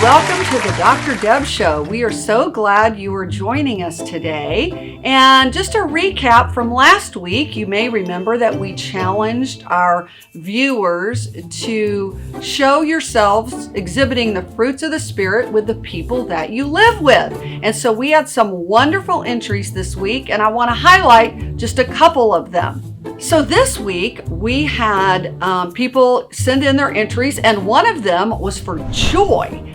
welcome to the Dr. Deb Show. We are so glad you are joining us today. And just a recap from last week, you may remember that we challenged our viewers to show yourselves exhibiting the fruits of the Spirit with the people that you live with. And so we had some wonderful entries this week, and I want to highlight just a couple of them. So this week we had people send in their entries, and one of them was for joy.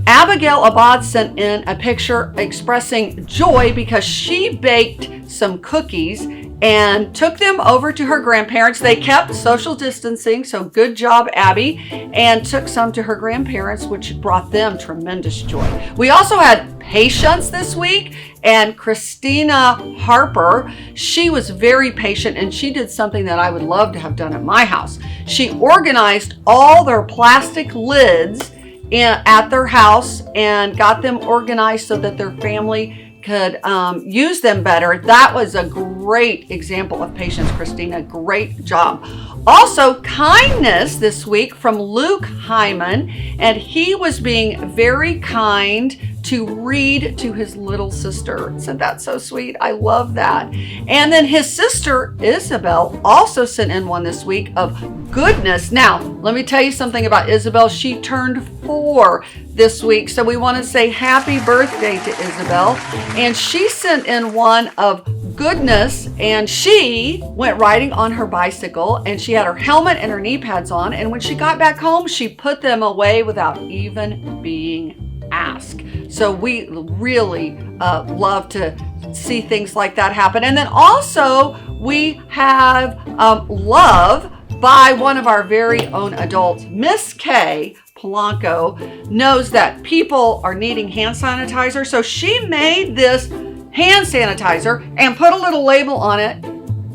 Abigail Abad sent in a picture expressing joy because she baked some cookies and took them over to her grandparents. They kept social distancing, so good job, Abby, and took some to her grandparents, which brought them tremendous joy. We also had Patience this week, and Christina Harper, she was very patient, and she did something that I would love to have done at my house. She organized all their plastic lids at their house and got them organized so that their family could use them better. That was a great example of patience, Christina. Great job. Also, kindness this week from Luke Hyman, and he was being very kind to read to his little sister. Isn't that so sweet? I love that. And then his sister, Isabel, also sent in one this week of goodness. Now, let me tell you something about Isabel. She turned 4 this week, so we want to say happy birthday to Isabel. And she sent in one of goodness, and she went riding on her bicycle, and she had her helmet and her knee pads on, and when she got back home, she put them away without even being asked. So we really love to see things like that happen. And then also we have love by one of our very own adults. Miss Kay Polanco knows that people are needing hand sanitizer, so she made this hand sanitizer and put a little label on it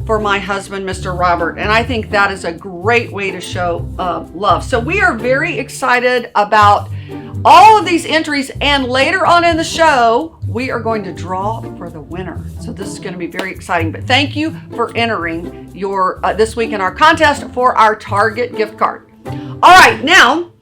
for my husband, Mr. Robert. And I think that is a great way to show love. So we are very excited about all of these entries, and later on in the show, we are going to draw for the winner. So this is going to be very exciting. But thank you for entering your this week in our contest for our Target gift card. All right, now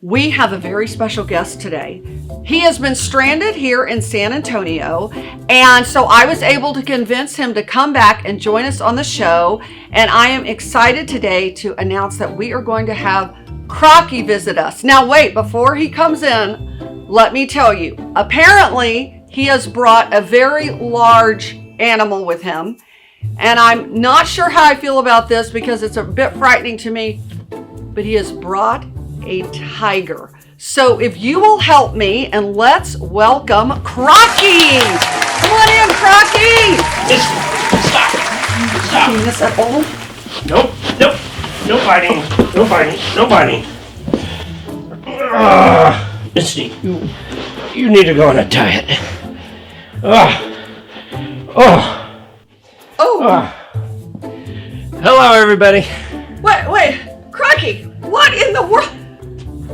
we have a very special guest today. He has been stranded here in San Antonio, and so I was able to convince him to come back and join us on the show. And I am excited today to announce that we are going to have Crocky visit us. Now wait, before he comes in, let me tell you, apparently he has brought a very large animal with him, and I'm not sure how I feel about this because it's a bit frightening to me, but he has brought a tiger. So if you will help me, and let's welcome Crocky. Come on in, Crocky. Stop. Can you miss at all? Nope. No fighting. Misty, you need to go on a diet. Hello, everybody. Wait, Crocky, what in the world?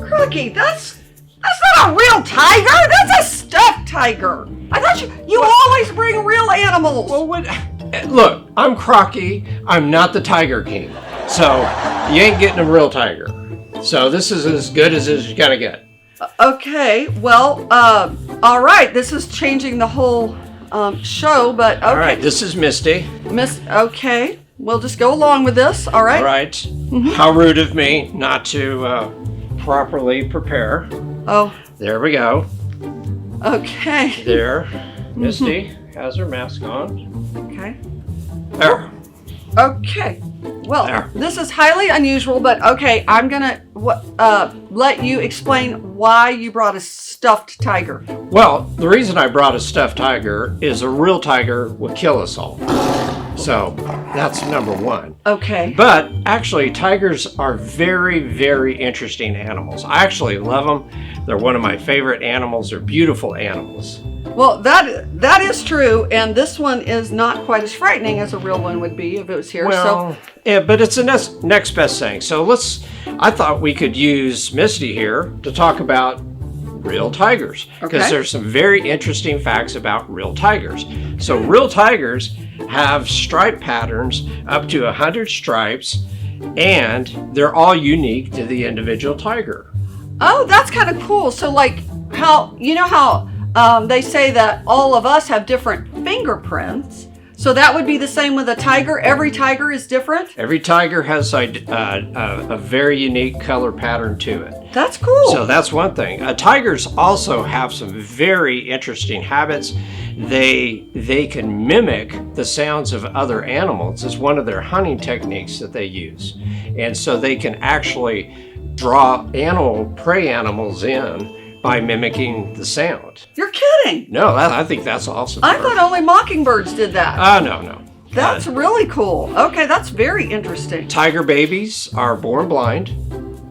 Crocky, that's not a real tiger. That's a stuffed tiger. I thought you always bring real animals. Well, what? Look, I'm Crocky. I'm not the Tiger King. So, you ain't getting a real tiger. So, this is as good as you're gonna get. Okay, well, all right. This is changing the whole show, but okay. All right, this is Misty. Okay, we'll just go along with this, all right? All right. Mm-hmm. How rude of me not to properly prepare. Oh. There we go. Okay. There. Misty has her mask on. Okay. There. Okay. Well, there. This is highly unusual, but okay, I'm gonna let you explain why you brought a stuffed tiger. Well, the reason I brought a stuffed tiger is a real tiger would kill us all. So that's number one. Okay. But actually, tigers are very, very interesting animals. I actually love them. They're one of my favorite animals. They're beautiful animals. Well, that is true, and this one is not quite as frightening as a real one would be if it was here. Well, yeah, but it's the next best thing. So I thought we could use Misty here to talk about real tigers, because there's some very interesting facts about real tigers. So real tigers have stripe patterns up to 100 stripes, and they're all unique to the individual tiger. Oh, that's kind of cool. So like how, they say that all of us have different fingerprints. So that would be the same with a tiger. Every tiger is different? Every tiger has a very unique color pattern to it. That's cool. So that's one thing. Tigers also have some very interesting habits. They can mimic the sounds of other animals. It's one of their hunting techniques that they use. And so they can actually draw prey animals in by mimicking the sound. You're kidding. No, I think that's awesome. I thought only mockingbirds did that. No. That's really cool. Okay, that's very interesting. Tiger babies are born blind.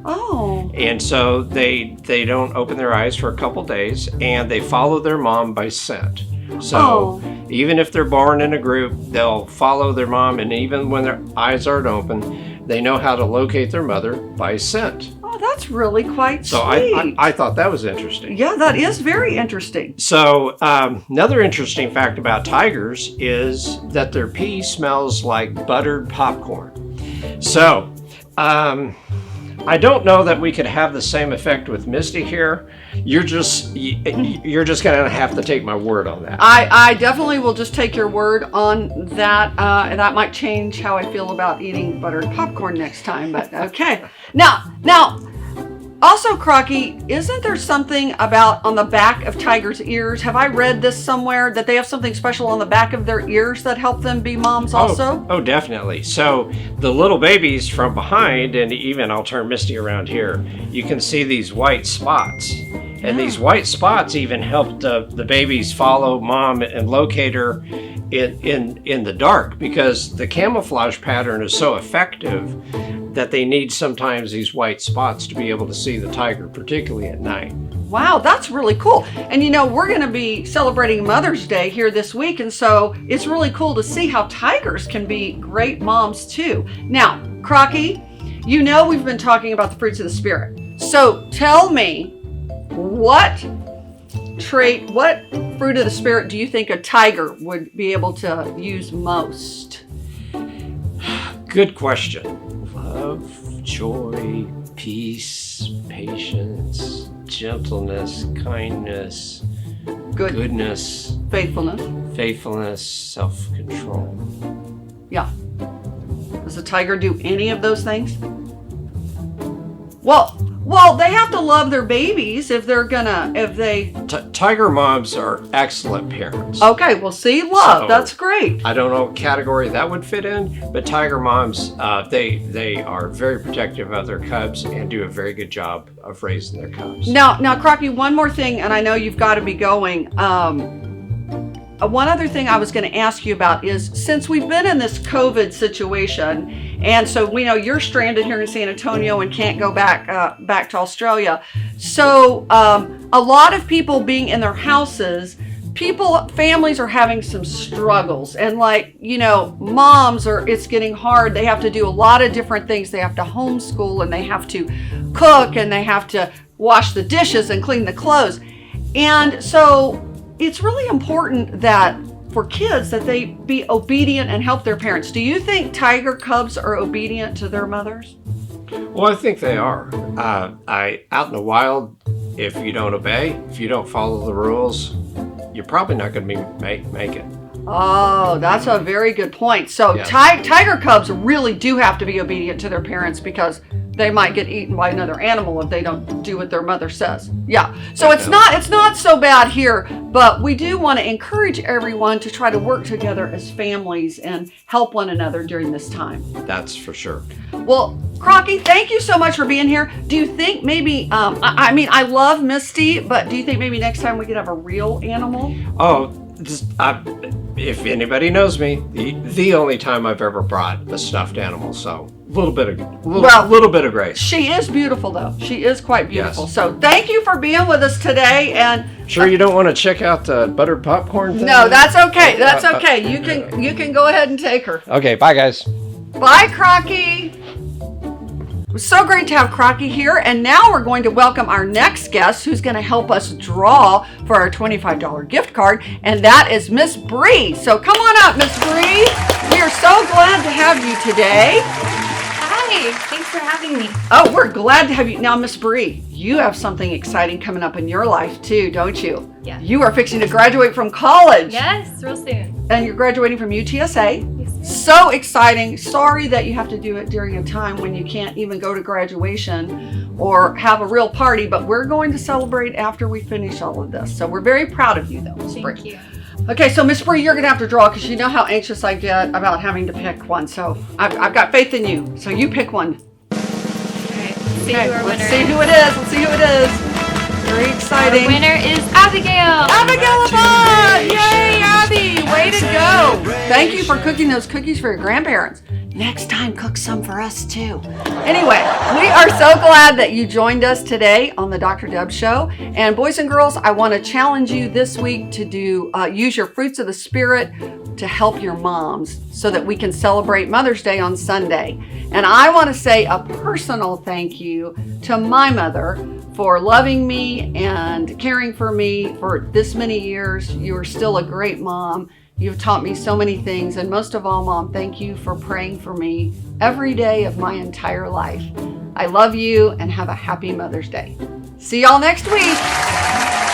Oh. And so they don't open their eyes for a couple days, and they follow their mom by scent. So even if they're born in a group, they'll follow their mom, and even when their eyes aren't open, they know how to locate their mother by scent. Oh, that's really quite so sweet. I thought that was interesting. Yeah, that is very interesting. So another interesting fact about tigers is that their pee smells like buttered popcorn. So I don't know that we could have the same effect with Misty here. You're just gonna have to take my word on that. I definitely will just take your word on that, and that might change how I feel about eating buttered popcorn next time. But okay. Now, also, Crocky, isn't there something about on the back of tigers' ears? Have I read this somewhere that they have something special on the back of their ears that help them be moms also? Oh, definitely. So the little babies from behind, and even I'll turn Misty around here, you can see these white spots. And these white spots even help the babies follow mom and locate her in the dark, because the camouflage pattern is so effective that they need sometimes these white spots to be able to see the tiger, particularly at night. Wow, that's really cool. And we're going to be celebrating Mother's Day here this week, and so it's really cool to see how tigers can be great moms too. Now, Crocky, we've been talking about the fruits of the spirit. So tell me, what fruit of the spirit do you think a tiger would be able to use most? Good question. Love, joy, peace, patience, gentleness, kindness, goodness, faithfulness, self-control. Yeah. Does a tiger do any of those things? Well, they have to love their babies Tiger moms are excellent parents. Okay, well, see, love, So, that's great. I don't know what category that would fit in, but tiger moms, they are very protective of their cubs and do a very good job of raising their cubs. Now, Crocky, one more thing, and I know you've got to be going. One other thing I was going to ask you about is, since we've been in this COVID situation, and so we know you're stranded here in San Antonio and can't go back to Australia. So a lot of people being in their houses, families are having some struggles, and moms it's getting hard. They have to do a lot of different things. They have to homeschool, and they have to cook, and they have to wash the dishes and clean the clothes. And so it's really important that for kids that they be obedient and help their parents. Do you think tiger cubs are obedient to their mothers? Well, I think they are. Out in the wild, if you don't obey, if you don't follow the rules, you're probably not going to make it. Oh, that's a very good point. So Yeah. Tiger cubs really do have to be obedient to their parents, because they might get eaten by another animal if they don't do what their mother says. Yeah. So it's not so bad here, but we do want to encourage everyone to try to work together as families and help one another during this time. That's for sure. Well, Crocky, thank you so much for being here. Do you think maybe, I love Misty, but do you think maybe next time we could have a real animal? Oh, if anybody knows me, the only time I've ever brought a stuffed animal, so a little bit of grace. She is beautiful, though. She is quite beautiful. Yes. So thank you for being with us today. And Sure you don't want to check out the buttered popcorn thing? no, that's okay. That's okay. You can go ahead and take her. Okay, bye guys. Bye, Crocky. It was so great to have Crocky here, and now we're going to welcome our next guest, who's going to help us draw for our $25 gift card, and that is Miss Bree. So come on up, Miss Bree. We are so glad to have you today. Hi, Hey, thanks for having me. Oh, we're glad to have you. Now, Miss Bree, you have something exciting coming up in your life too, don't you? Yeah. You are fixing to graduate from college. Yes, real soon. And you're graduating from UTSA. Yes. So exciting. Sorry that you have to do it during a time when you can't even go to graduation or have a real party, but we're going to celebrate after we finish all of this. So we're very proud of you though, Miss Bree. Thank you. Okay, so Miss Bree, you're going to have to draw because you know how anxious I get about having to pick one. So I've got faith in you. So you pick one. All right, let's see who our Let's winner see is. who it is. Let's see who it is. Very exciting. Our winner is Abigail. Abigail Avant! Yay, Abby! Way to go! Thank you for cooking those cookies for your grandparents. Next time, cook some for us too. Anyway, we are so glad that you joined us today on the Dr. Deb Show. And boys and girls, I want to challenge you this week to use your fruits of the Spirit to help your moms so that we can celebrate Mother's Day on Sunday. And I want to say a personal thank you to my mother for loving me and caring for me for this many years. You are still a great mom. You've taught me so many things. And most of all, Mom, thank you for praying for me every day of my entire life. I love you and have a happy Mother's Day. See y'all next week.